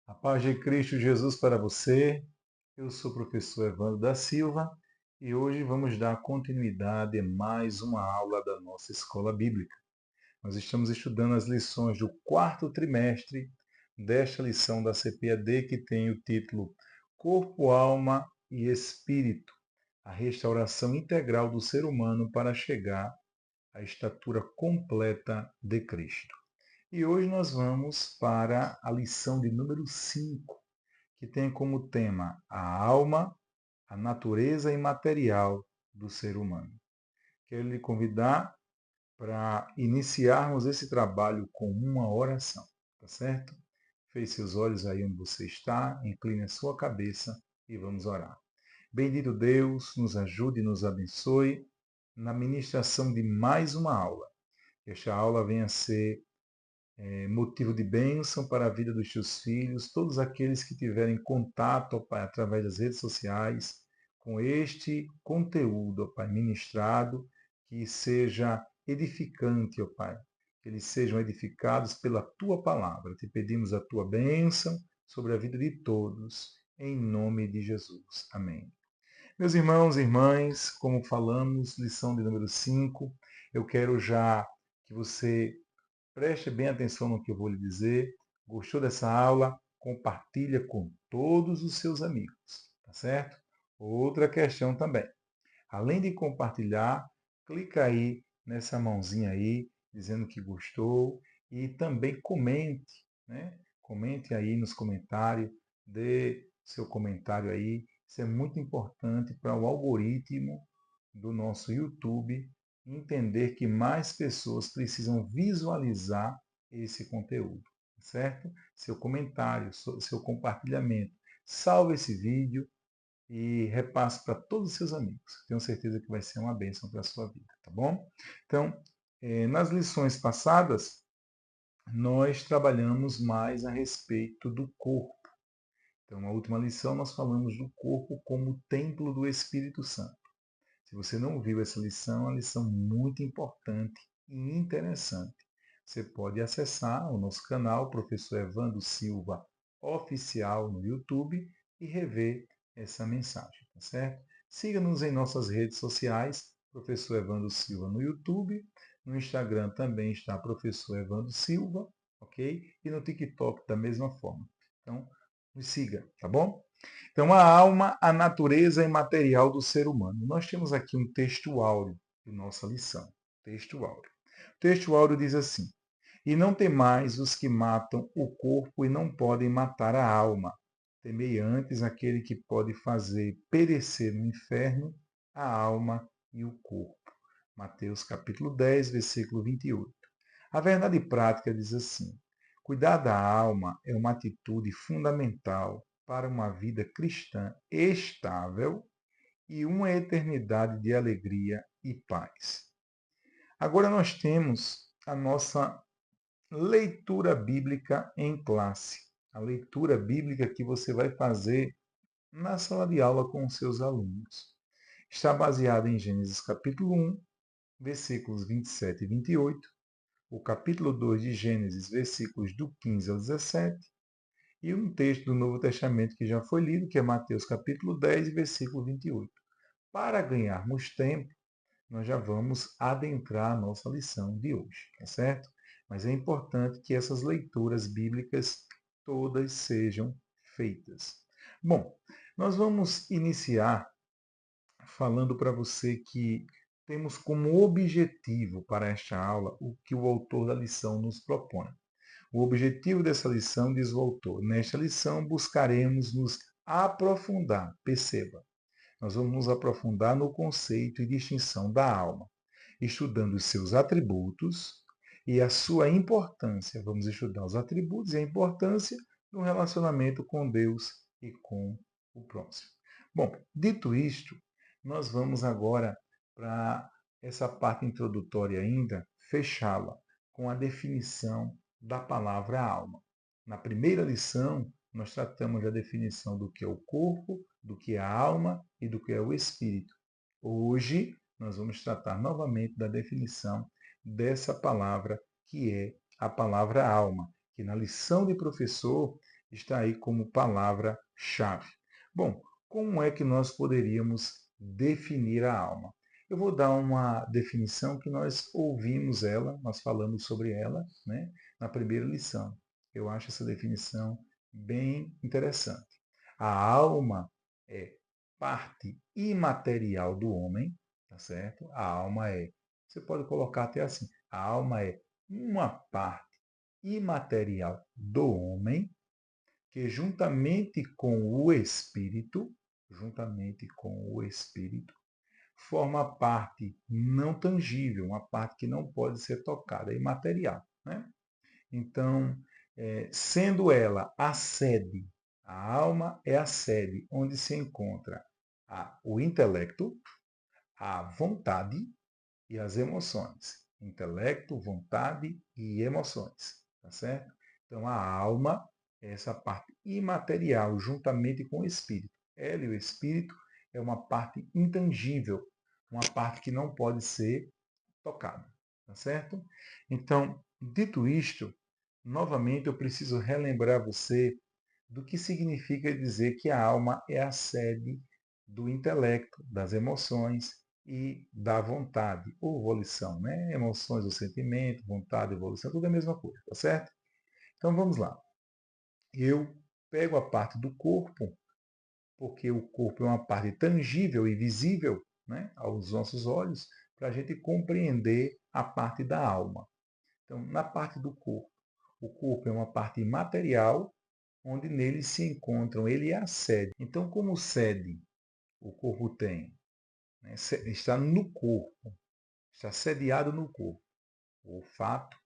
A paz de Cristo Jesus para você. Eu sou o professor Evandro da Silva e hoje vamos dar continuidade a mais uma aula da nossa escola bíblica. Nós estamos estudando as lições do quarto trimestre desta lição da CPAD que tem o título Corpo, Alma e Espírito, a restauração integral do ser humano para chegar à estatura completa de Cristo. E hoje nós vamos para a lição de número 5, que tem como tema a alma, a natureza imaterial do ser humano. Quero lhe convidar para iniciarmos esse trabalho com uma oração, tá certo? Feche seus olhos aí onde você está, incline a sua cabeça e vamos orar. Bendito Deus, nos ajude e nos abençoe na ministração de mais uma aula. Que esta aula venha a ser motivo de bênção para a vida dos teus filhos, todos aqueles que tiverem contato, ó Pai, através das redes sociais, com este conteúdo, ó Pai, ministrado, que seja edificante, ó Pai, que eles sejam edificados pela Tua palavra. Te pedimos a Tua bênção sobre a vida de todos, em nome de Jesus. Amém. Meus irmãos e irmãs, como falamos, lição de número 5, eu quero já que você preste bem atenção no que eu vou lhe dizer. Gostou dessa aula? Compartilha com todos os seus amigos, tá certo? Outra questão também. Além de compartilhar, clica aí nessa mãozinha aí, dizendo que gostou e também comente, né? Comente aí nos comentários, dê seu comentário aí. Isso é muito importante para o algoritmo do nosso YouTube entender que mais pessoas precisam visualizar esse conteúdo, certo? Seu comentário, seu compartilhamento. Salve esse vídeo e repasse para todos os seus amigos. Tenho certeza que vai ser uma bênção para a sua vida, tá bom? Então, nas lições passadas, nós trabalhamos mais a respeito do corpo. Então, na última lição, nós falamos do corpo como templo do Espírito Santo. Se você não viu essa lição, é uma lição muito importante e interessante. Você pode acessar o nosso canal, Professor Evandro Silva Oficial, no YouTube e rever essa mensagem, tá certo? Siga-nos em nossas redes sociais, Professor Evandro Silva no YouTube, no Instagram também está Professor Evandro Silva, ok? E no TikTok da mesma forma. Então, nos siga, tá bom? Então, a alma, a natureza imaterial do ser humano. Nós temos aqui um texto áureo de nossa lição. Texto áureo. O texto áureo diz assim: E não temais os que matam o corpo e não podem matar a alma. Temei antes aquele que pode fazer perecer no inferno a alma e o corpo. Mateus capítulo 10, versículo 28. A verdade prática diz assim: cuidar da alma é uma atitude fundamental para uma vida cristã estável e uma eternidade de alegria e paz. Agora nós temos a nossa leitura bíblica em classe. A leitura bíblica que você vai fazer na sala de aula com os seus alunos. Está baseada em Gênesis capítulo 1, versículos 27 e 28, o capítulo 2 de Gênesis, versículos do 15 ao 17, e um texto do Novo Testamento que já foi lido, que é Mateus capítulo 10, versículo 28. Para ganharmos tempo, nós já vamos adentrar a nossa lição de hoje, tá certo? Mas é importante que essas leituras bíblicas todas sejam feitas. Bom, nós vamos iniciar falando para você que temos como objetivo para esta aula o que o autor da lição nos propõe. O objetivo dessa lição, diz o autor, nesta lição buscaremos nos aprofundar, perceba, nós vamos nos aprofundar no conceito e distinção da alma, estudando os seus atributos e a sua importância. Vamos estudar os atributos e a importância no relacionamento com Deus e com o próximo. Bom, dito isto, nós vamos agora para essa parte introdutória ainda, fechá-la com a definição da palavra alma. Na primeira lição, nós tratamos da definição do que é o corpo, do que é a alma e do que é o espírito. Hoje, nós vamos tratar novamente da definição dessa palavra, que é a palavra alma, que na lição de professor está aí como palavra-chave. Bom, como é que nós poderíamos definir a alma? Eu vou dar uma definição que nós ouvimos ela, nós falamos sobre ela, né, na primeira lição. Eu acho essa definição bem interessante. A alma é parte imaterial do homem, tá certo? A alma é, você pode colocar até assim, a alma é uma parte imaterial do homem que juntamente com o espírito, forma parte não tangível, uma parte que não pode ser tocada, é imaterial, né? Então, sendo ela a sede, a alma é a sede onde se encontra o intelecto, a vontade e as emoções. Intelecto, vontade e emoções, tá certo? Então, a alma é essa parte imaterial, juntamente com o espírito. Ela e o espírito é uma parte intangível, uma parte que não pode ser tocada, tá certo? Então, dito isto, novamente eu preciso relembrar você do que significa dizer que a alma é a sede do intelecto, das emoções e da vontade, ou volição, né? Emoções, o sentimento, vontade e volição, tudo é a mesma coisa, tá certo? Então vamos lá. Eu pego a parte do corpo, porque o corpo é uma parte tangível e visível, né, aos nossos olhos, para a gente compreender a parte da alma. Então, na parte do corpo, o corpo é uma parte imaterial, onde nele se encontram, ele é a sede. Então, como sede o corpo tem, né, está no corpo, está sediado no corpo, o olfato,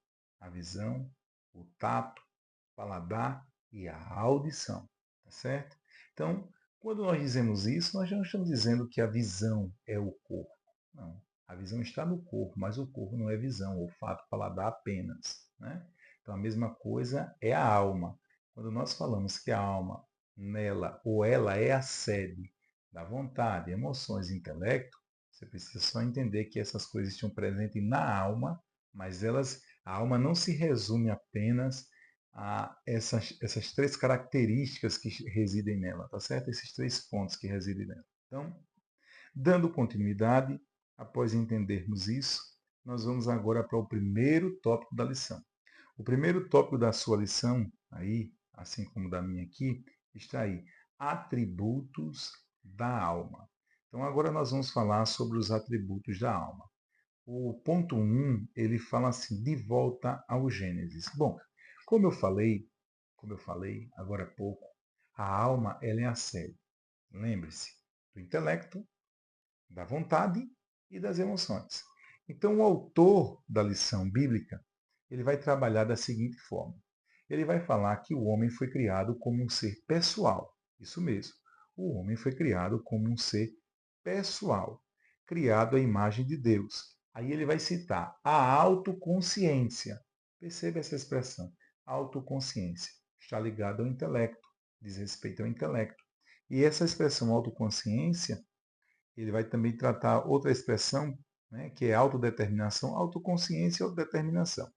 a visão, o tato, o paladar e a audição, tá certo? Então, quando nós dizemos isso, nós não estamos dizendo que a visão é o corpo. Não. A visão está no corpo, mas o corpo não é visão, olfato, paladar apenas, né? Então, a mesma coisa é a alma. Quando nós falamos que a alma, nela, ou ela é a sede da vontade, emoções e intelecto, você precisa só entender que essas coisas estão presentes na alma, mas a alma não se resume apenas a essas três características que residem nela, tá certo? Esses três pontos que residem nela. Então, dando continuidade, após entendermos isso, nós vamos agora para o primeiro tópico da lição. O primeiro tópico da sua lição, aí, assim como da minha aqui, está aí, atributos da alma. Então agora nós vamos falar sobre os atributos da alma. O ponto 1, ele fala assim, de volta ao Gênesis. Bom, como eu falei agora há pouco, a alma ela é a sede. Lembre-se do intelecto, da vontade e das emoções. Então, o autor da lição bíblica, ele vai trabalhar da seguinte forma. Ele vai falar que o homem foi criado como um ser pessoal. Isso mesmo. O homem foi criado como um ser pessoal, criado à imagem de Deus. Aí ele vai citar a autoconsciência. Perceba essa expressão, autoconsciência. Está ligado ao intelecto, diz respeito ao intelecto. E essa expressão autoconsciência, ele vai também tratar outra expressão, né, que é autodeterminação, autoconsciência e autodeterminação.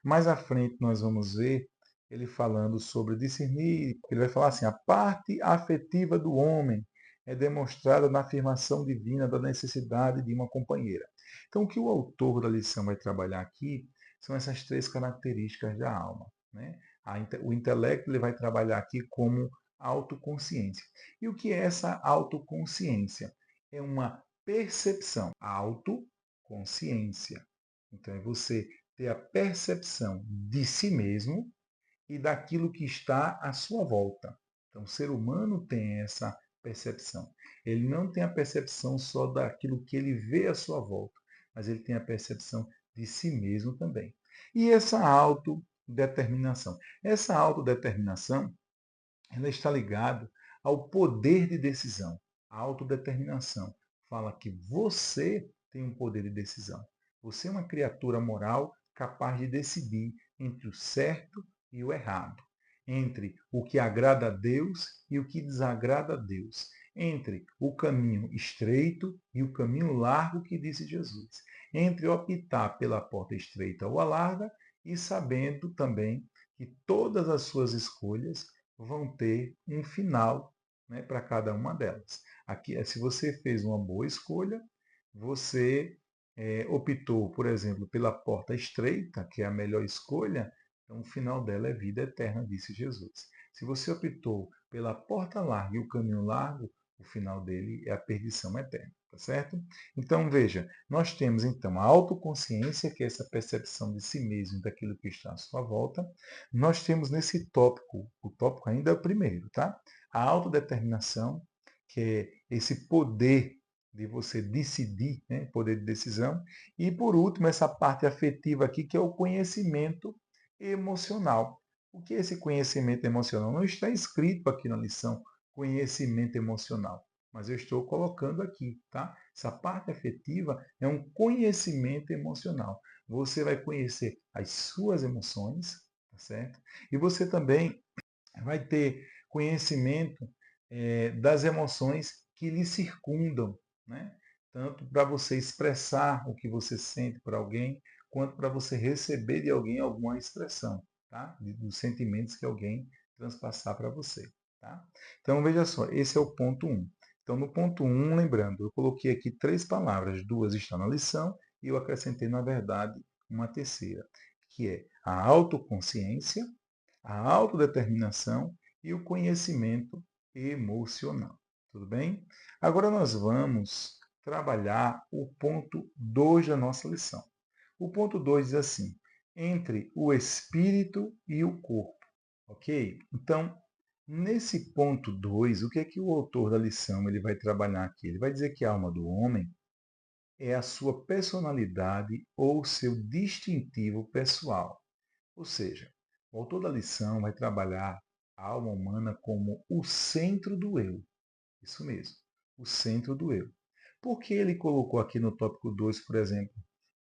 Mais à frente nós vamos ver ele falando sobre discernir, ele vai falar assim, a parte afetiva do homem é demonstrada na afirmação divina da necessidade de uma companheira. Então, o que o autor da lição vai trabalhar aqui são essas três características da alma. Né? O intelecto ele vai trabalhar aqui como autoconsciência. E o que é essa autoconsciência? É uma percepção, autoconsciência. Então, é você ter a percepção de si mesmo e daquilo que está à sua volta. Então, o ser humano tem essa percepção. Ele não tem a percepção só daquilo que ele vê à sua volta, mas ele tem a percepção de si mesmo também. E essa autodeterminação. Essa autodeterminação, ela está ligada ao poder de decisão. A autodeterminação fala que você tem um poder de decisão. Você é uma criatura moral capaz de decidir entre o certo e o errado, entre o que agrada a Deus e o que desagrada a Deus, entre o caminho estreito e o caminho largo que disse Jesus, entre optar pela porta estreita ou a larga e sabendo também que todas as suas escolhas vão ter um final, né, para cada uma delas. Aqui, se você fez uma boa escolha, você optou, por exemplo, pela porta estreita, que é a melhor escolha, então o final dela é vida eterna, disse Jesus. Se você optou pela porta larga e o caminho largo, o final dele é a perdição eterna, tá certo? Então veja, nós temos então a autoconsciência, que é essa percepção de si mesmo e daquilo que está à sua volta. Nós temos nesse tópico, o tópico ainda é o primeiro, tá? A autodeterminação, que é esse poder de você decidir, né? Poder de decisão. E por último, essa parte afetiva aqui, que é o conhecimento emocional. O que é esse conhecimento emocional? Não está escrito aqui na lição conhecimento emocional, mas eu estou colocando aqui, tá? Essa parte afetiva é um conhecimento emocional. Você vai conhecer as suas emoções, tá certo? E você também vai ter conhecimento das emoções que lhe circundam, né? Tanto para você expressar o que você sente para alguém, quanto para você receber de alguém alguma expressão, tá? Dos sentimentos que alguém transpassar para você, tá? Então veja só, esse é o ponto 1. Então no ponto 1, lembrando, eu coloquei aqui 3 palavras, 2 estão na lição e eu acrescentei na verdade uma terceira, que é a autoconsciência, a autodeterminação e o conhecimento emocional. Tudo bem? Agora nós vamos trabalhar o ponto 2 da nossa lição. O ponto 2 diz assim: entre o espírito e o corpo. Ok? Então, nesse ponto 2, o que é que o autor da lição ele vai trabalhar aqui? Ele vai dizer que a alma do homem é a sua personalidade ou seu distintivo pessoal. Ou seja, o autor da lição vai trabalhar a alma humana como o centro do eu. Isso mesmo, o centro do eu. Por que ele colocou aqui no tópico 2, por exemplo,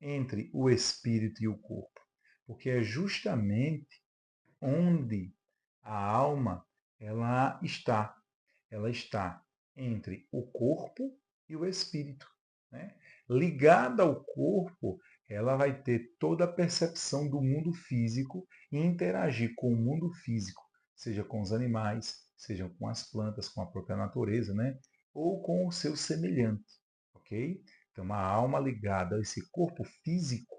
entre o espírito e o corpo? Porque é justamente onde a alma ela está. Ela está entre o corpo e o espírito. Né? Ligada ao corpo, ela vai ter toda a percepção do mundo físico e interagir com o mundo físico, seja com os animais, seja com as plantas, com a própria natureza, né? Ou com o seu semelhante, ok? Então, uma alma ligada a esse corpo físico,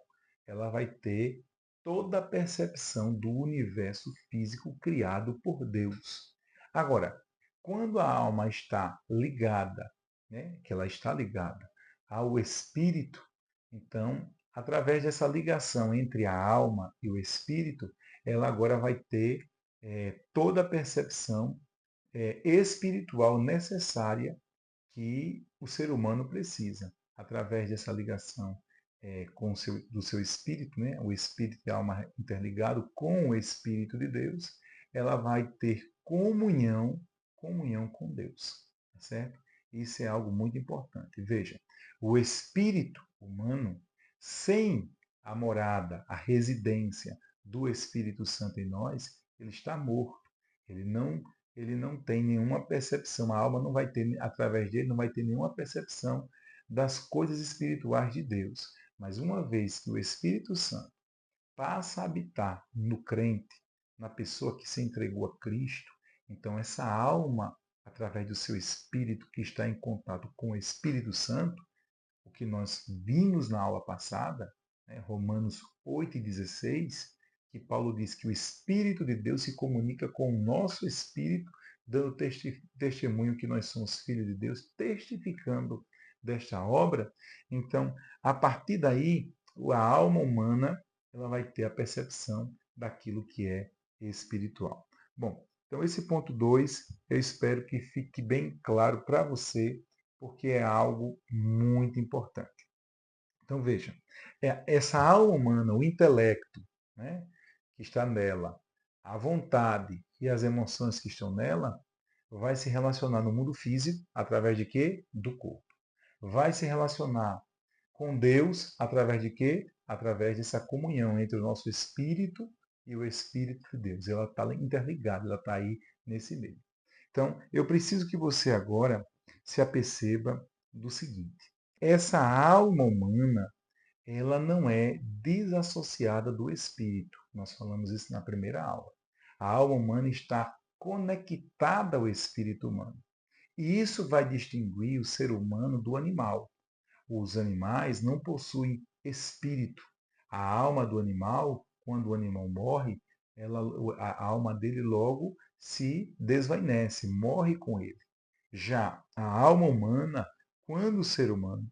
ela vai ter toda a percepção do universo físico criado por Deus. Agora, quando a alma está ligada, né, que ela está ligada ao espírito, então, através dessa ligação entre a alma e o espírito, ela agora vai ter toda a percepção espiritual necessária que o ser humano precisa, através dessa ligação do seu espírito, né? O espírito e a alma interligado com o Espírito de Deus, ela vai ter comunhão com Deus, tá certo? Isso é algo muito importante. Veja, o espírito humano, sem a morada, a residência do Espírito Santo em nós, ele está morto. Ele não ele não tem nenhuma percepção, a alma não vai ter, através dele, não vai ter nenhuma percepção das coisas espirituais de Deus. Mas uma vez que o Espírito Santo passa a habitar no crente, na pessoa que se entregou a Cristo, então essa alma, através do seu espírito que está em contato com o Espírito Santo, o que nós vimos na aula passada, né, Romanos 8:16, que Paulo diz que o Espírito de Deus se comunica com o nosso espírito, dando testemunho que nós somos filhos de Deus, testificando desta obra. Então, a partir daí, a alma humana ela vai ter a percepção daquilo que é espiritual. Bom, então esse ponto 2, eu espero que fique bem claro para você porque é algo muito importante. Então veja, essa alma humana, o intelecto, né, que está nela, a vontade e as emoções que estão nela, vai se relacionar no mundo físico através de quê? Do corpo. Vai se relacionar com Deus através de quê? Através dessa comunhão entre o nosso espírito e o Espírito de Deus. Ela está interligada, ela está aí nesse meio. Então, eu preciso que você agora se aperceba do seguinte: essa alma humana, ela não é desassociada do espírito. Nós falamos isso na primeira aula. A alma humana está conectada ao espírito humano. E isso vai distinguir o ser humano do animal. Os animais não possuem espírito. A alma do animal, quando o animal morre, a alma dele logo se desvanece, morre com ele. Já a alma humana, quando o ser humano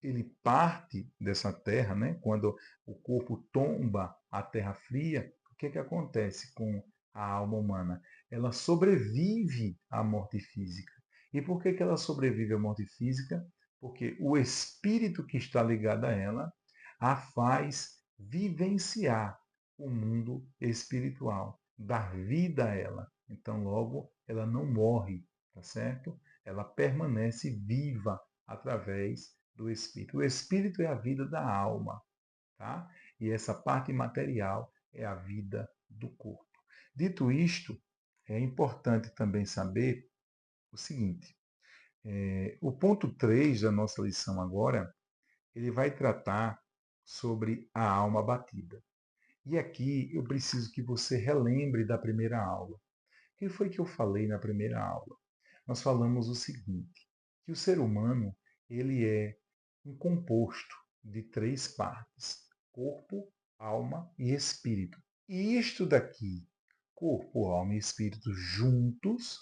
ele parte dessa terra, né? Quando o corpo tomba a terra fria, o que acontece com a alma humana? Ela sobrevive à morte física. E por que ela sobrevive à morte física? Porque o espírito que está ligado a ela a faz vivenciar o mundo espiritual, dar vida a ela. Então, logo, ela não morre, tá certo? Ela permanece viva através do espírito. O espírito é a vida da alma, tá? E essa parte material é a vida do corpo. Dito isto, é importante também saber o seguinte: o ponto 3 da nossa lição agora, ele vai tratar sobre a alma abatida. E aqui eu preciso que você relembre da primeira aula. O que foi que eu falei na primeira aula? Nós falamos o seguinte, que o ser humano, ele é um composto de três partes: corpo, alma e espírito. E isto daqui, corpo, alma e espírito juntos,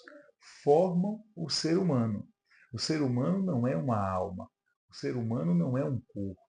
formam o ser humano. O ser humano não é uma alma. O ser humano não é um corpo.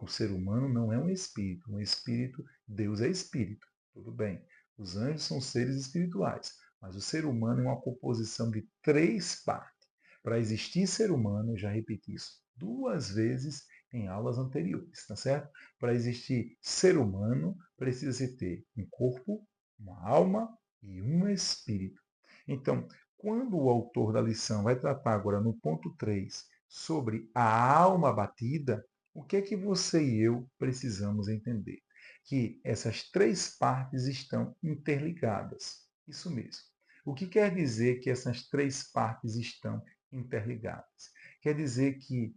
O ser humano não é um espírito. Um espírito, Deus é espírito. Tudo bem. Os anjos são seres espirituais. Mas o ser humano é uma composição de três partes. Para existir ser humano, eu já repeti isso 2 vezes em aulas anteriores, tá certo? Para existir ser humano, precisa-se ter um corpo, uma alma e um espírito. Então, quando o autor da lição vai tratar agora no ponto 3 sobre a alma abatida, o que é que você e eu precisamos entender? Que essas três partes estão interligadas. Isso mesmo. O que quer dizer que essas três partes estão interligadas? Quer dizer que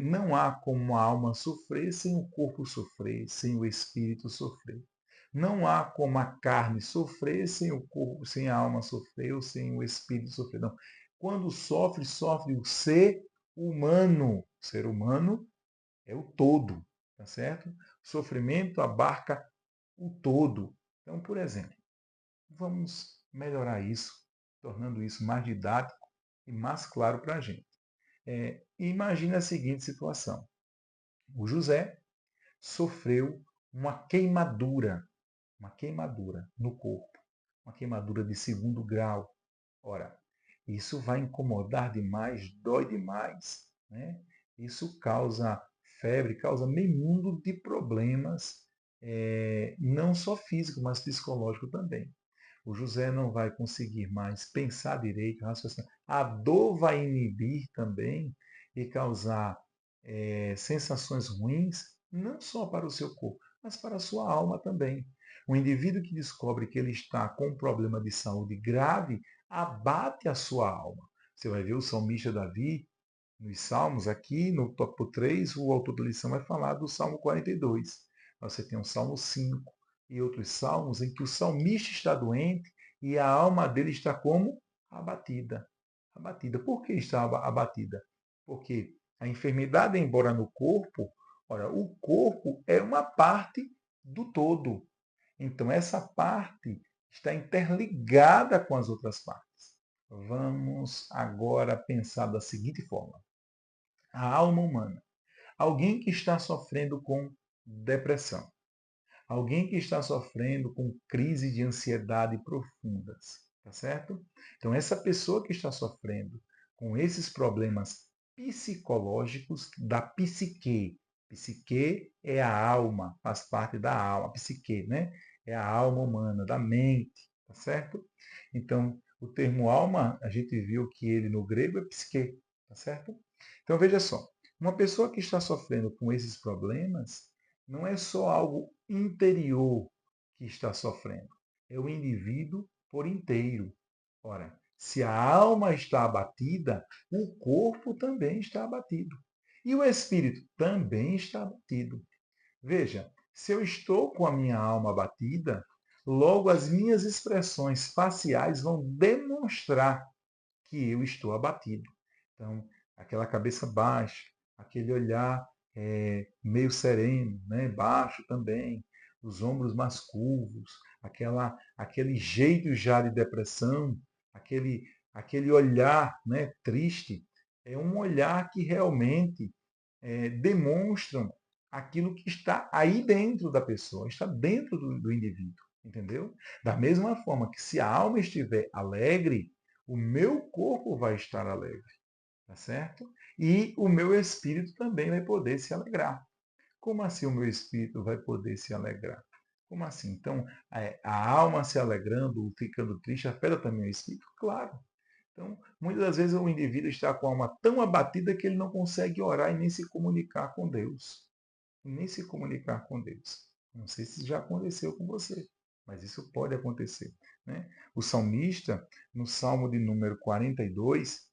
não há como a alma sofrer sem o corpo sofrer, sem o espírito sofrer. Não há como a carne sofrer sem o corpo, sem a alma sofrer ou sem o espírito sofrer. Não. Quando sofre, sofre o ser humano. O ser humano é o todo, tá certo? O sofrimento abarca o todo. Então, por exemplo, vamos melhorar isso, tornando isso mais didático e mais claro para a gente. Imagine a seguinte situação. O José sofreu uma queimadura no corpo, uma queimadura de 2º grau. Ora, isso vai incomodar demais, dói demais, né? Isso causa febre, causa meio mundo de problemas, não só físico, mas psicológico também. O José não vai conseguir mais pensar direito, raciocinar. A dor vai inibir também e causar sensações ruins, não só para o seu corpo, mas para a sua alma também. O indivíduo que descobre que ele está com um problema de saúde grave abate a sua alma. Você vai ver o salmista Davi, nos Salmos, aqui no tópico 3, o autor da lição vai falar do Salmo 42. Você tem o Salmo 5 e outros salmos em que o salmista está doente e a alma dele está como? Abatida. Abatida. Por que está abatida? Porque a enfermidade, embora no corpo, ora, o corpo é uma parte do todo. Então, essa parte está interligada com as outras partes. Vamos agora pensar da seguinte forma: a alma humana. Alguém que está sofrendo com depressão. Alguém que está sofrendo com crise de ansiedade profundas. Tá certo? Então, essa pessoa que está sofrendo com esses problemas psicológicos da psique. Psique é a alma, faz parte da alma. Psique, né? É a alma humana, da mente. Tá certo? Então, o termo alma, a gente viu que ele no grego é psique. Tá certo? Então, veja só. Uma pessoa que está sofrendo com esses problemas, não é só algo interior que está sofrendo, é o indivíduo por inteiro. Ora, se a alma está abatida, o corpo também está abatido. E o espírito também está abatido. Veja, se eu estou com a minha alma abatida, Logo, as minhas expressões faciais vão demonstrar que eu estou abatido. Então, aquela cabeça baixa, aquele olhar meio sereno, né? Baixo também, os ombros mais curvos, aquele jeito já de depressão, aquele olhar, né, triste, é um olhar que realmente demonstram aquilo que está aí dentro da pessoa, está dentro do indivíduo, entendeu? Da mesma forma que se a alma estiver alegre, o meu corpo vai estar alegre, tá certo? E o meu espírito também vai poder se alegrar. Como assim o meu espírito vai poder se alegrar? Como assim? Então, a alma se alegrando ou ficando triste afeta também o espírito? Claro. Então, muitas das vezes o indivíduo está com a alma tão abatida que ele não consegue orar e nem se comunicar com Deus. Nem se comunicar com Deus. Não sei se já aconteceu com você, mas isso pode acontecer. Né? O salmista, no Salmo de número 42,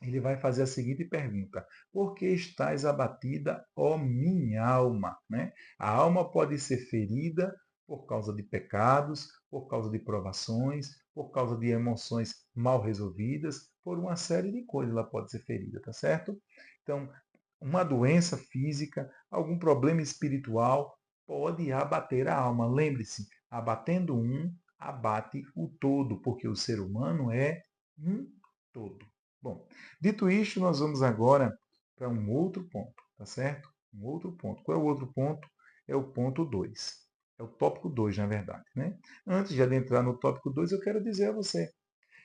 ele vai fazer a seguinte pergunta: por que estás abatida, ó minha alma? Né? A alma pode ser ferida por causa de pecados, por causa de provações, por causa de emoções mal resolvidas, por uma série de coisas ela pode ser ferida, tá certo? Então, uma doença física, algum problema espiritual pode abater a alma. Lembre-se, abatendo um, abate o todo, porque o ser humano é um todo. Bom, dito isto, nós vamos agora para um outro ponto, tá certo? Um outro ponto. Qual é o outro ponto? É o ponto 2. É o tópico 2, na verdade. Né? Antes de adentrar no tópico 2, eu quero dizer a você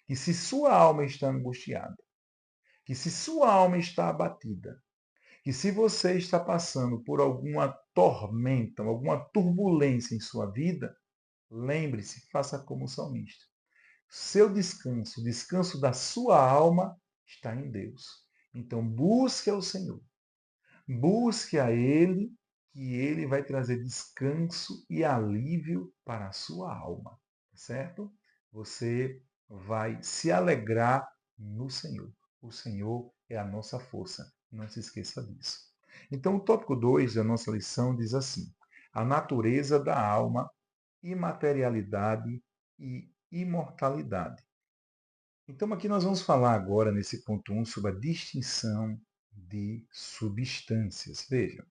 que se sua alma está angustiada, que se sua alma está abatida, que se você está passando por alguma tormenta, alguma turbulência em sua vida, lembre-se, faça como o salmista. Seu descanso, o descanso da sua alma, está em Deus. Então, busque ao Senhor. Busque a Ele, que Ele vai trazer descanso e alívio para a sua alma. Certo? Você vai se alegrar no Senhor. O Senhor é a nossa força. Não se esqueça disso. Então, o tópico 2 da nossa lição diz assim: a natureza da alma, imaterialidade e imortalidade. Então, aqui nós vamos falar agora, nesse ponto 1, sobre a distinção de substâncias. Veja,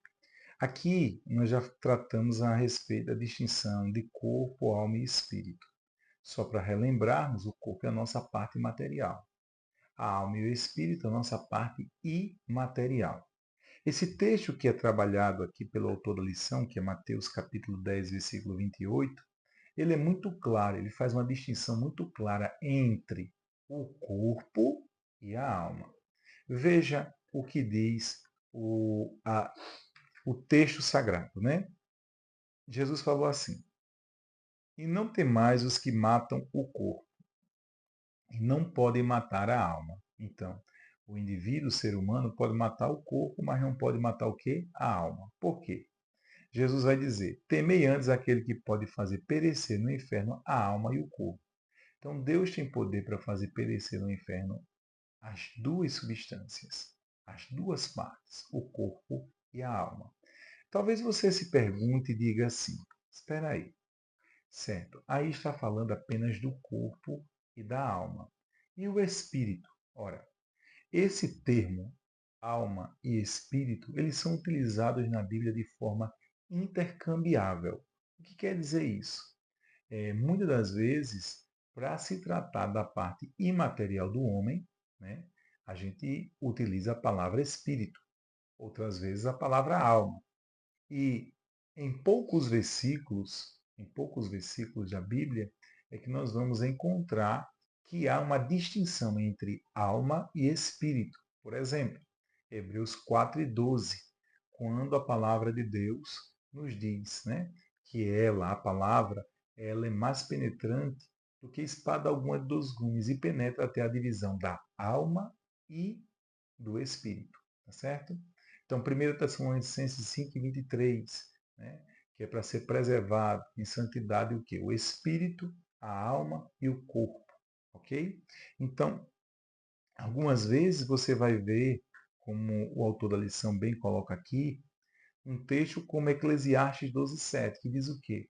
aqui nós já tratamos a respeito da distinção de corpo, alma e espírito. Só para relembrarmos, o corpo é a nossa parte material. A alma e o espírito, a nossa parte imaterial. Esse texto que é trabalhado aqui pelo autor da lição, que é Mateus capítulo 10, versículo 28, ele é muito claro, ele faz uma distinção muito clara entre o corpo e a alma. Veja o que diz o texto sagrado, né? Jesus falou assim: e não temais os que matam o corpo, e não podem matar a alma. Então, o indivíduo, o ser humano, pode matar o corpo, mas não pode matar o quê? A alma. Por quê? Jesus vai dizer: temei antes aquele que pode fazer perecer no inferno a alma e o corpo. Então, Deus tem poder para fazer perecer no inferno as duas substâncias, as duas partes, o corpo e a alma. Talvez você se pergunte e diga assim: espera aí, certo? Aí está falando apenas do corpo e da alma. E o espírito? Ora, esse termo, alma e espírito, eles são utilizados na Bíblia de forma intercambiável. O que quer dizer isso? Muitas das vezes, para se tratar da parte imaterial do homem, né, a gente utiliza a palavra espírito, outras vezes a palavra alma. E em poucos versículos da Bíblia, é que nós vamos encontrar que há uma distinção entre alma e espírito. Por exemplo, Hebreus 4:12, quando a palavra de Deus nos diz, né, que ela, a palavra, ela é mais penetrante do que espada alguma de dois gumes e penetra até a divisão da alma e do espírito, tá certo? Então, 1 Tessalonicenses 5:23, né, que é para ser preservado em santidade o quê? O espírito, a alma e o corpo, ok? Então, algumas vezes você vai ver, como o autor da lição bem coloca aqui, um texto como Eclesiastes 12:7, que diz o quê?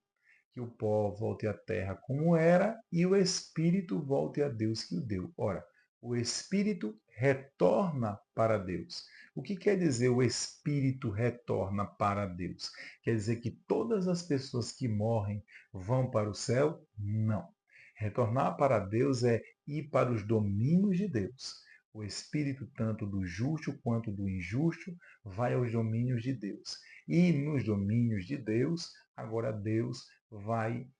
que o pó volte à terra como era e o espírito volte a Deus que o deu. Ora, o espírito retorna para Deus. O que quer dizer o espírito retorna para Deus? Quer dizer que todas as pessoas que morrem vão para o céu? Não. Retornar para Deus é ir para os domínios de Deus. O espírito, tanto do justo quanto do injusto, vai aos domínios de Deus. E nos domínios de Deus, agora Deus vai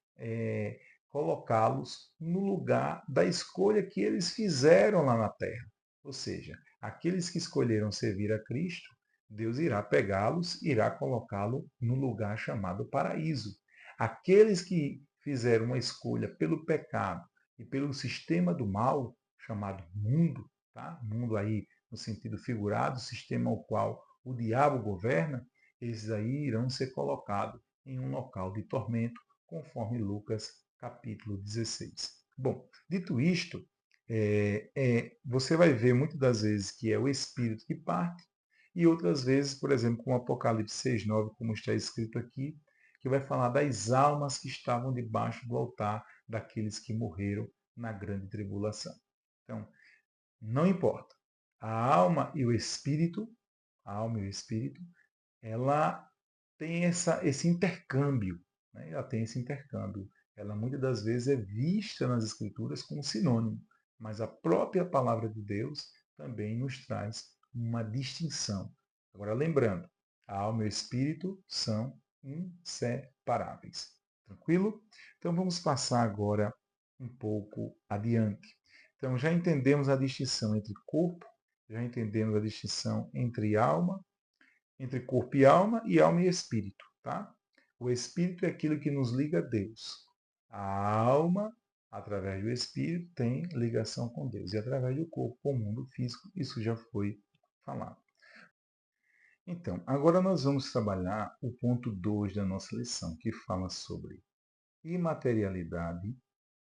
colocá-los no lugar da escolha que eles fizeram lá na terra. Ou seja, aqueles que escolheram servir a Cristo, Deus irá pegá-los, irá colocá-lo no lugar chamado paraíso. Aqueles que fizeram uma escolha pelo pecado e pelo sistema do mal, chamado mundo, tá? Mundo aí no sentido figurado, sistema ao qual o diabo governa, esses aí irão ser colocados em um local de tormento, conforme Lucas capítulo 16. Bom, dito isto, você vai ver muitas das vezes que é o espírito que parte, e outras vezes, por exemplo, com Apocalipse 6:9, como está escrito aqui, que vai falar das almas que estavam debaixo do altar daqueles que morreram na grande tribulação. Então, não importa. A alma e o espírito, ela tem esse intercâmbio. Né? Ela tem esse intercâmbio. Ela muitas das vezes é vista nas escrituras como sinônimo, mas a própria palavra de Deus também nos traz uma distinção. Agora, lembrando, a alma e o espírito são inseparáveis. Tranquilo? Então vamos passar agora um pouco adiante. Então já entendemos a distinção entre corpo, já entendemos a distinção entre corpo e alma e espírito, tá? O espírito é aquilo que nos liga a Deus. A alma, através do espírito, tem ligação com Deus. E através do corpo, com o mundo físico, isso já foi falado. Então, agora nós vamos trabalhar o ponto 2 da nossa lição, que fala sobre imaterialidade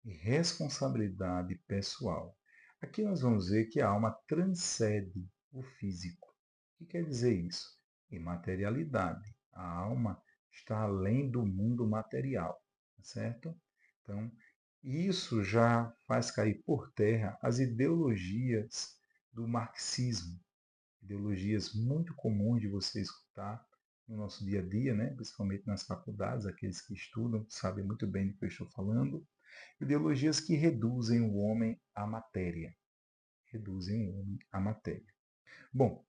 e responsabilidade pessoal. Aqui nós vamos ver que a alma transcende o físico. O que quer dizer isso? Imaterialidade. A alma está além do mundo material, certo? Então, isso já faz cair por terra as ideologias do marxismo, ideologias muito comuns de você escutar no nosso dia a dia, né? Principalmente nas faculdades, aqueles que estudam sabem muito bem do que eu estou falando. Ideologias que reduzem o homem à matéria. Reduzem o homem à matéria. Bom,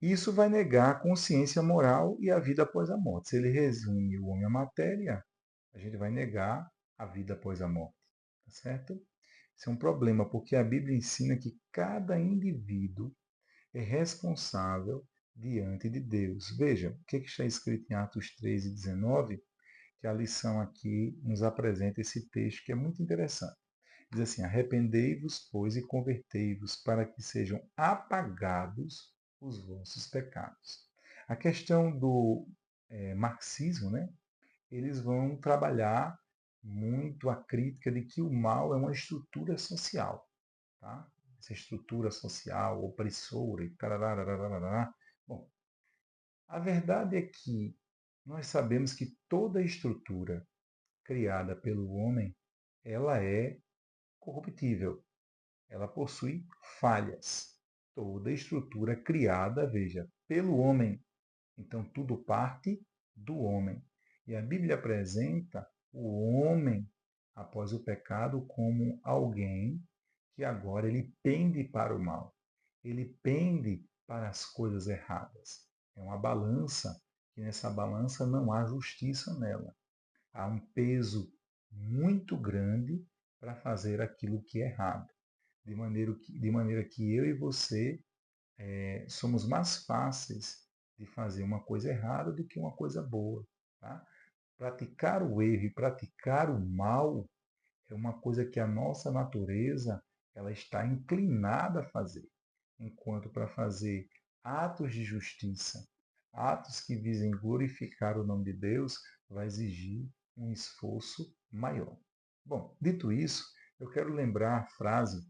isso vai negar a consciência moral e a vida após a morte. Se ele resume o homem à matéria, a gente vai negar a vida após a morte. Tá certo? Isso é um problema, porque a Bíblia ensina que cada indivíduo é responsável diante de Deus. Veja, o que está escrito em Atos 13:19, que a lição aqui nos apresenta esse texto que é muito interessante. Diz assim: arrependei-vos, pois, e convertei-vos, para que sejam apagados os vossos pecados. A questão do marxismo, né? Eles vão trabalhar muito a crítica de que o mal é uma estrutura social, tá? Essa estrutura social opressora e tarará. Bom, a verdade é que nós sabemos que toda estrutura criada pelo homem, ela é corruptível, ela possui falhas. Toda estrutura criada, veja, pelo homem. Então, tudo parte do homem. E a Bíblia apresenta o homem, após o pecado, como alguém que agora ele pende para o mal. Ele pende para as coisas erradas. É uma balança, e nessa balança não há justiça nela. Há um peso muito grande para fazer aquilo que é errado. De maneira que eu e você somos mais fáceis de fazer uma coisa errada do que uma coisa boa. Tá? Praticar o erro e praticar o mal é uma coisa que a nossa natureza ela está inclinada a fazer. Enquanto para fazer atos de justiça, atos que visem glorificar o nome de Deus, vai exigir um esforço maior. Bom, dito isso, eu quero lembrar a frase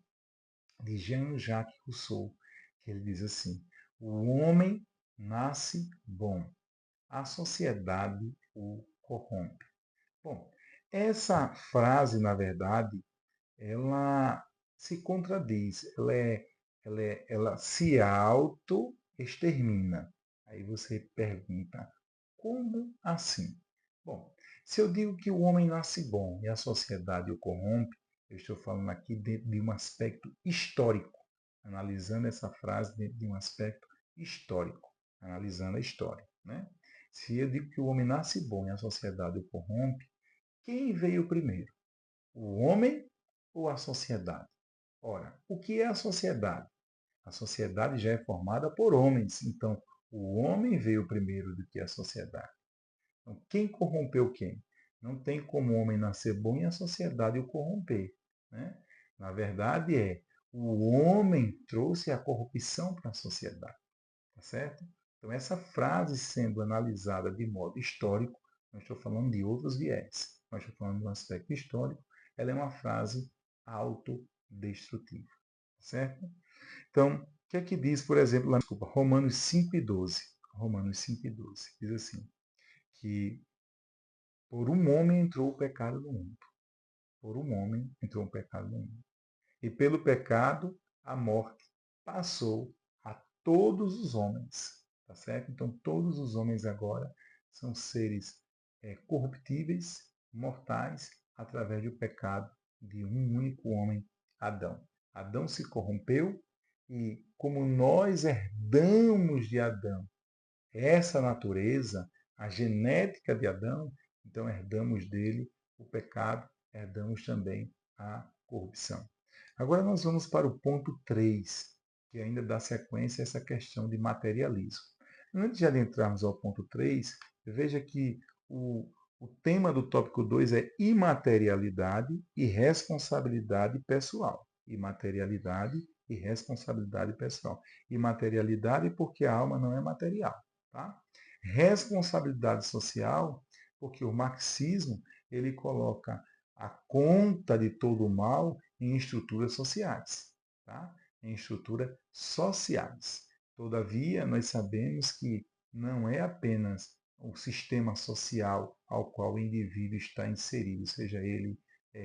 de Jean-Jacques Rousseau, que ele diz assim: o homem nasce bom, a sociedade o corrompe. Bom, Essa frase, na verdade, ela se contradiz, ela se auto-extermina. Aí você pergunta, como assim? Bom, se eu digo que o homem nasce bom e a sociedade o corrompe, eu estou falando aqui de um aspecto histórico, analisando essa frase de um aspecto histórico, analisando a história. Né? Se eu digo que o homem nasce bom e a sociedade o corrompe, quem veio primeiro? O homem ou a sociedade? Ora, o que é a sociedade? A sociedade já é formada por homens, então o homem veio primeiro do que a sociedade. Então, quem corrompeu quem? Não tem como o homem nascer bom e a sociedade o corromper. Né? Na verdade, o homem trouxe a corrupção para a sociedade. Tá certo? Então, essa frase sendo analisada de modo histórico, não estou falando de outros viés, mas estou falando de um aspecto histórico, ela é uma frase autodestrutiva. Tá certo? Então, o que é que diz, por exemplo, lá, desculpa, Romanos 5:12? Romanos 5:12 diz assim, que por um homem entrou o pecado no mundo. Por um homem entrou o pecado no mundo. E pelo pecado, a morte passou a todos os homens. Tá certo? Então, todos os homens agora são seres corruptíveis, mortais, através do pecado de um único homem, Adão. Adão se corrompeu e, como nós herdamos de Adão essa natureza, a genética de Adão, então herdamos dele o pecado, herdamos também a corrupção. Agora nós vamos para o ponto 3, que ainda dá sequência a essa questão de materialismo. Antes de adentrarmos ao ponto 3, veja que o tema do tópico 2 é imaterialidade e responsabilidade pessoal. Imaterialidade e responsabilidade pessoal. Imaterialidade porque a alma não é material. Tá? Responsabilidade social, porque o marxismo ele coloca a conta de todo o mal em estruturas sociais. Tá? Em estruturas sociais. Todavia, nós sabemos que não é apenas o sistema social ao qual o indivíduo está inserido, seja ele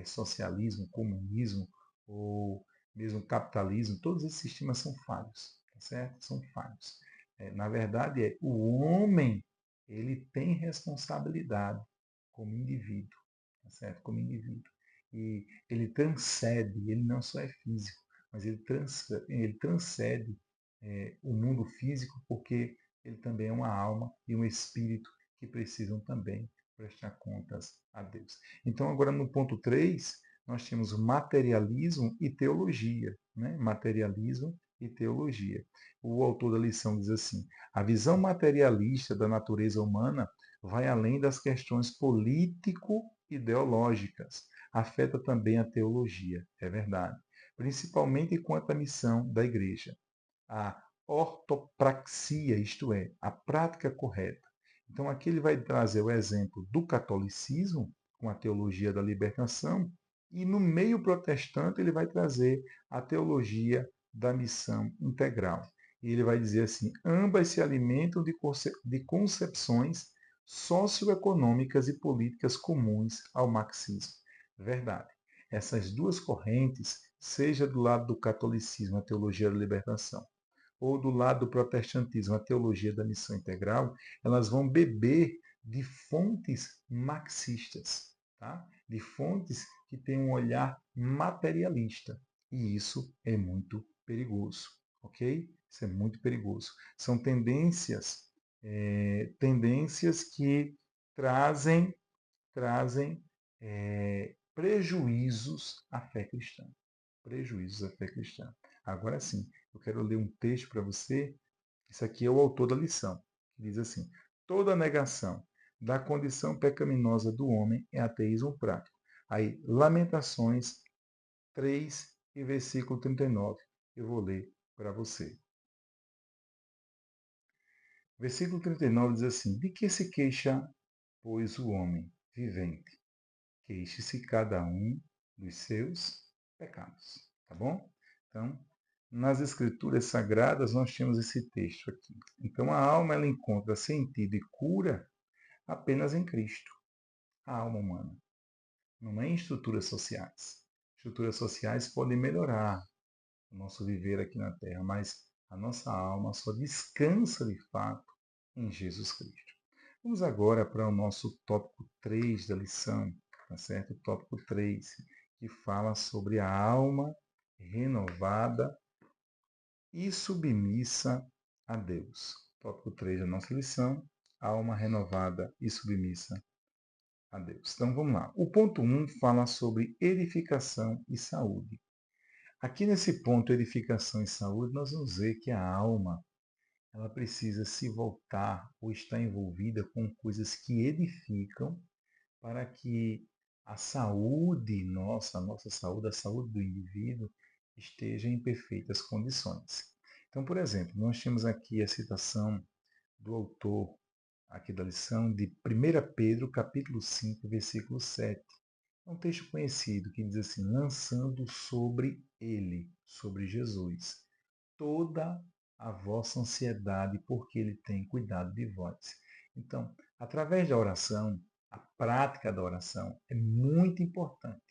socialismo, comunismo ou mesmo capitalismo, todos esses sistemas são falhos, tá certo? São falhos. Na verdade, o homem ele tem responsabilidade como indivíduo, tá certo? Como indivíduo. E ele transcende, ele não só é físico, mas ele transcende o mundo físico porque ele também é uma alma e um espírito que precisam também prestar contas a Deus. Então, agora no ponto 3, nós temos materialismo e teologia. Né? Materialismo e teologia. O autor da lição diz assim: a visão materialista da natureza humana vai além das questões político-ideológicas. Afeta também a teologia, é verdade. Principalmente quanto à missão da igreja. A ortopraxia, isto é, a prática correta. Então aqui ele vai trazer o exemplo do catolicismo, com a teologia da libertação, e no meio protestante ele vai trazer a teologia da missão integral. E ele vai dizer assim: ambas se alimentam de concepções socioeconômicas e políticas comuns ao marxismo. Verdade. Essas duas correntes, seja do lado do catolicismo, a teologia da libertação, ou do lado do protestantismo, a teologia da missão integral, elas vão beber de fontes marxistas, tá? De fontes que têm um olhar materialista. E isso é muito perigoso, ok? Isso é muito perigoso. São tendências que trazem prejuízos à fé cristã. Prejuízos à fé cristã. Agora sim, eu quero ler um texto para você. Isso aqui é o autor da lição. Que diz assim: toda negação da condição pecaminosa do homem é ateísmo prático. Aí, Lamentações 3 e versículo 39. Eu vou ler para você. Versículo 39 diz assim: de que se queixa, pois, o homem vivente? Queixe-se cada um dos seus pecados. Tá bom? Então, nas escrituras sagradas nós temos esse texto aqui. Então a alma ela encontra sentido e cura apenas em Cristo, a alma humana. não é em estruturas sociais. Estruturas sociais podem melhorar o nosso viver aqui na Terra, mas a nossa alma só descansa de fato em Jesus Cristo. Vamos agora para o nosso tópico 3 da lição, tá certo? O tópico 3, que fala sobre a alma renovada e submissa a Deus. Tópico 3 da nossa lição, alma renovada e submissa a Deus. Então vamos lá. O ponto 1 fala sobre edificação e saúde. Aqui nesse ponto, edificação e saúde, nós vamos ver que a alma ela precisa se voltar ou estar envolvida com coisas que edificam para que a saúde nossa, a nossa saúde, a saúde do indivíduo, esteja em perfeitas condições. Então, por exemplo, nós temos aqui a citação do autor aqui da lição de 1 Pedro, capítulo 5, versículo 7. É um texto conhecido que diz assim: lançando sobre ele, sobre Jesus, toda a vossa ansiedade, porque ele tem cuidado de vós. Então, através da oração, a prática da oração é muito importante.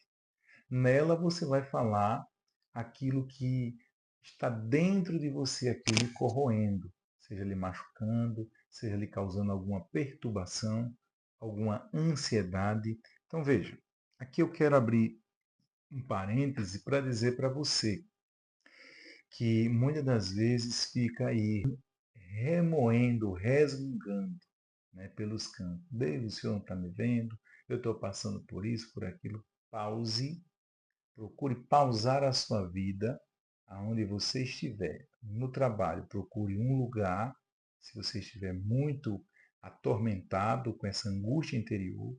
Nela você vai falar aquilo que está dentro de você, aquilo lhe corroendo, seja lhe machucando, seja lhe causando alguma perturbação, alguma ansiedade. Então veja, aqui eu quero abrir um parêntese para dizer para você que muitas das vezes fica aí remoendo, resmungando, né, pelos cantos. Deus, o Senhor não está me vendo, eu estou passando por isso, por aquilo. Pause, procure pausar a sua vida aonde você estiver. No trabalho, procure um lugar, se você estiver muito atormentado com essa angústia interior.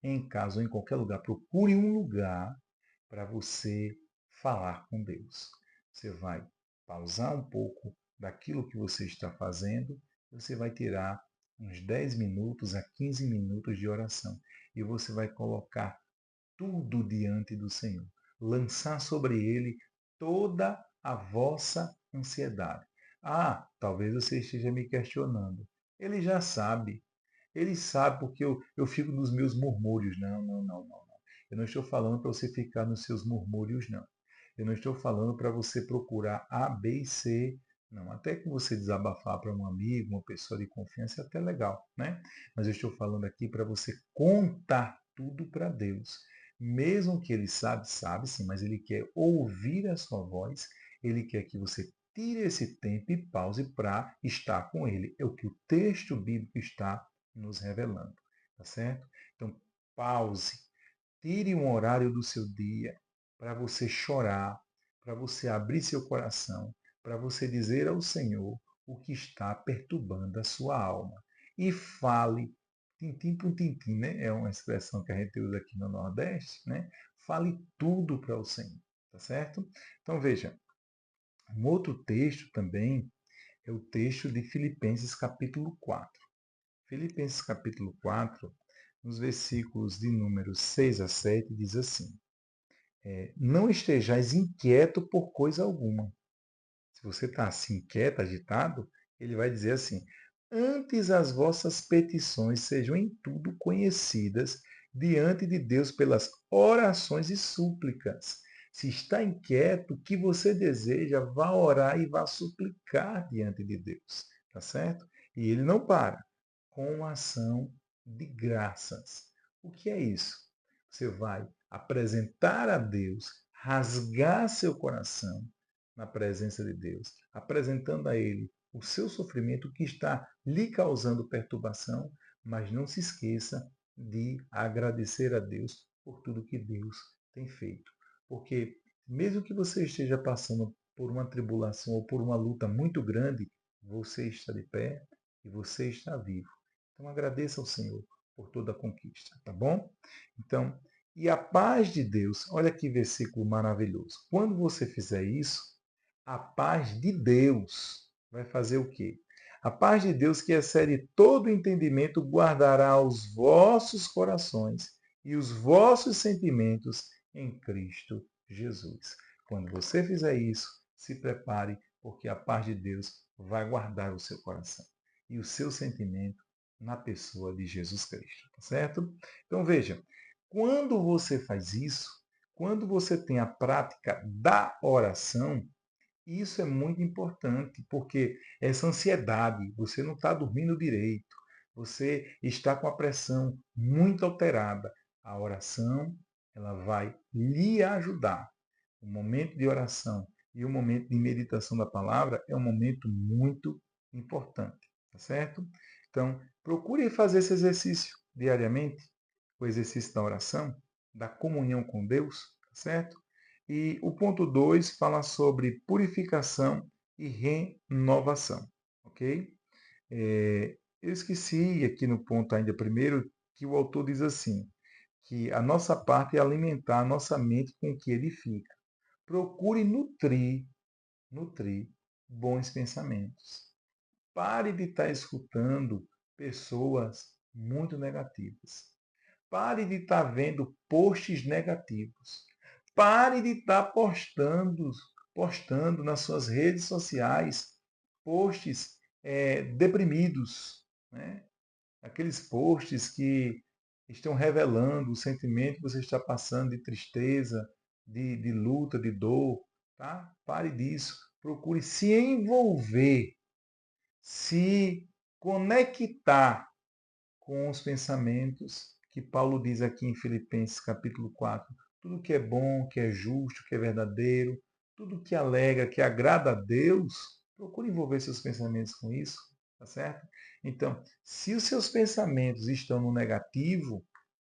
Em casa ou em qualquer lugar, procure um lugar para você falar com Deus. Você vai pausar um pouco daquilo que você está fazendo, você vai tirar uns 10 minutos a 15 minutos de oração e você vai colocar tudo diante do Senhor. Lançar sobre Ele toda a vossa ansiedade. Ah, talvez você esteja me questionando. Ele já sabe. Ele sabe porque eu fico nos meus murmúrios. Não, não, não, não, não. Eu não estou falando para você ficar nos seus murmúrios, não. Eu não estou falando para você procurar A, B e C. Não, até que você desabafar para um amigo, uma pessoa de confiança, é até legal, né? Mas eu estou falando aqui para você contar tudo para Deus. Mesmo que ele sabe, sabe sim, mas ele quer ouvir a sua voz, ele quer que você tire esse tempo e pause para estar com ele. É o que o texto bíblico está nos revelando, tá certo? Então, pause, tire um horário do seu dia para você chorar, para você abrir seu coração, para você dizer ao Senhor o que está perturbando a sua alma. E fale, tintim por tintim, né? É uma expressão que a gente usa aqui no Nordeste, né? Fale tudo para o Senhor, tá certo? Então veja, um outro texto também é o texto de Filipenses capítulo 4. Filipenses capítulo 4, nos versículos de números 6 a 7, diz assim: não estejais inquieto por coisa alguma. Se você está assim, inquieto, agitado, ele vai dizer assim: antes as vossas petições sejam em tudo conhecidas diante de Deus pelas orações e súplicas. Se está inquieto, o que você deseja, vá orar e vá suplicar diante de Deus. Tá certo? E ele não para. Com ação de graças. O que é isso? Você vai apresentar a Deus, rasgar seu coração na presença de Deus, apresentando a Ele o seu sofrimento que está lhe causando perturbação, mas não se esqueça de agradecer a Deus por tudo que Deus tem feito. Porque mesmo que você esteja passando por uma tribulação ou por uma luta muito grande, você está de pé e você está vivo. Então agradeça ao Senhor por toda a conquista, tá bom? Então, e a paz de Deus, olha que versículo maravilhoso. Quando você fizer isso, a paz de Deus vai fazer o quê? A paz de Deus, que excede todo entendimento, guardará os vossos corações e os vossos sentimentos em Cristo Jesus. Quando você fizer isso, se prepare, porque a paz de Deus vai guardar o seu coração e o seu sentimento na pessoa de Jesus Cristo, tá certo? Então veja, Quando você faz isso, quando você tem a prática da oração, isso é muito importante, porque essa ansiedade, você não está dormindo direito, você está com a pressão muito alterada. A oração, ela vai lhe ajudar. O momento de oração e o momento de meditação da palavra é um momento muito importante, tá certo? Então, procure fazer esse exercício diariamente, o exercício da oração, da comunhão com Deus, tá certo? E o ponto 2 fala sobre purificação e renovação, ok? Eu esqueci aqui no ponto ainda primeiro que o autor diz assim, que a nossa parte é alimentar a nossa mente com o que edifica. Procure nutrir bons pensamentos. Pare de estar escutando pessoas muito negativas. Pare de estar vendo posts negativos. Pare de estar postando nas suas redes sociais posts deprimidos, né? Aqueles posts que estão revelando o sentimento que você está passando de tristeza, de luta, de dor. Tá? Pare disso. Procure se envolver, se conectar com os pensamentos que Paulo diz aqui em Filipenses capítulo 4. Tudo que é bom, que é justo, que é verdadeiro, tudo que alegra, que agrada a Deus, procure envolver seus pensamentos com isso, tá certo? Então, se os seus pensamentos estão no negativo,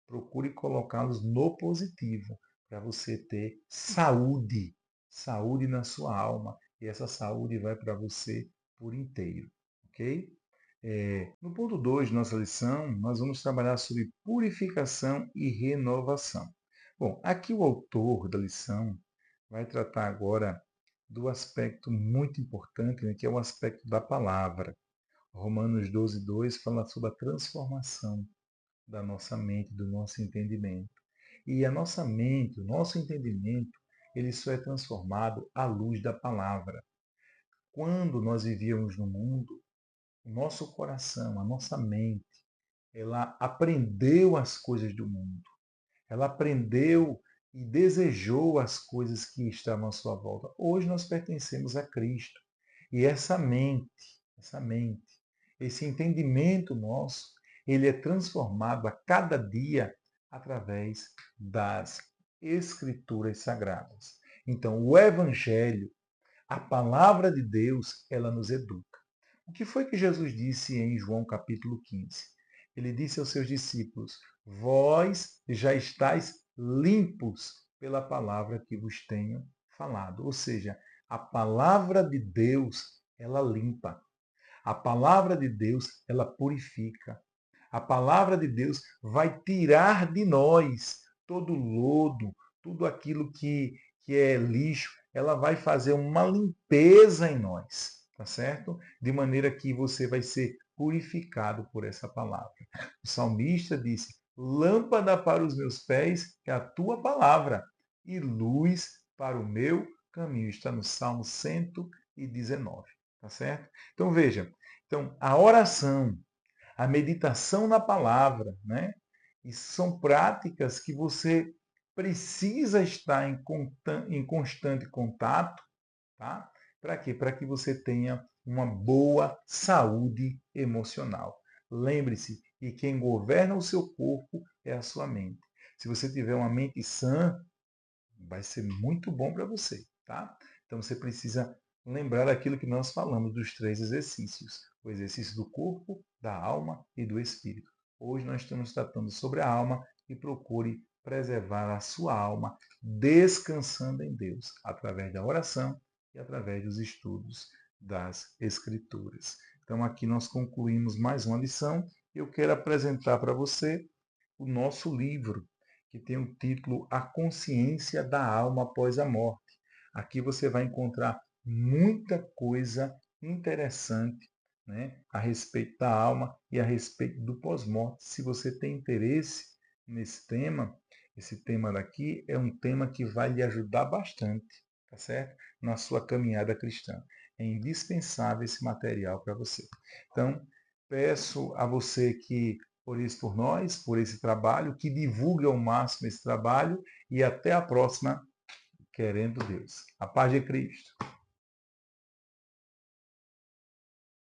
procure colocá-los no positivo, para você ter saúde, saúde na sua alma, e essa saúde vai para você por inteiro, ok? No ponto 2 de nossa lição, nós vamos trabalhar sobre purificação e renovação. Bom, aqui o autor da lição vai tratar agora do aspecto muito importante, né, que é o aspecto da palavra. Romanos 12:2 fala sobre a transformação da nossa mente, do nosso entendimento. E a nossa mente, o nosso entendimento, ele só é transformado à luz da palavra. Quando nós vivíamos no mundo, o nosso coração, a nossa mente, ela aprendeu as coisas do mundo. Ela aprendeu e desejou as coisas que estavam à sua volta. Hoje nós pertencemos a Cristo. E essa mente, esse entendimento nosso, ele é transformado a cada dia através das Escrituras Sagradas. Então, o Evangelho, a palavra de Deus, ela nos educa. O que foi que Jesus disse em João capítulo 15? Ele disse aos seus discípulos: Vós já estáis limpos pela palavra que vos tenho falado. Ou seja, a palavra de Deus, ela limpa. A palavra de Deus, ela purifica. A palavra de Deus vai tirar de nós todo lodo, tudo aquilo que é lixo. Ela vai fazer uma limpeza em nós, tá certo? De maneira que você vai ser purificado por essa palavra. O salmista disse: Lâmpada para os meus pés é a tua palavra e luz para o meu caminho. Está no Salmo 119, tá certo? Então veja, então a oração, a meditação na palavra, né? Isso são práticas que você precisa estar em constante contato, tá? Para quê? Para que você tenha uma boa saúde emocional. Lembre-se que quem governa o seu corpo é a sua mente. Se você tiver uma mente sã, vai ser muito bom para você, tá? Então você precisa lembrar daquilo que nós falamos dos 3 exercícios: o exercício do corpo, da alma e do espírito. Hoje nós estamos tratando sobre a alma e procure preservar a sua alma descansando em Deus, através da oração e através dos estudos das Escrituras. Então aqui nós concluímos mais uma lição. Eu quero apresentar para você o nosso livro, que tem o título A Consciência da Alma Após a Morte. Aqui você vai encontrar muita coisa interessante, né, a respeito da alma e a respeito do pós-morte. Se você tem interesse nesse tema, esse tema daqui é um tema que vai lhe ajudar bastante, tá certo? Na sua caminhada cristã. É indispensável esse material para você. Então, peço a você que por isso, por nós, por esse trabalho, que divulgue ao máximo esse trabalho e até a próxima, querendo Deus. A paz de Cristo.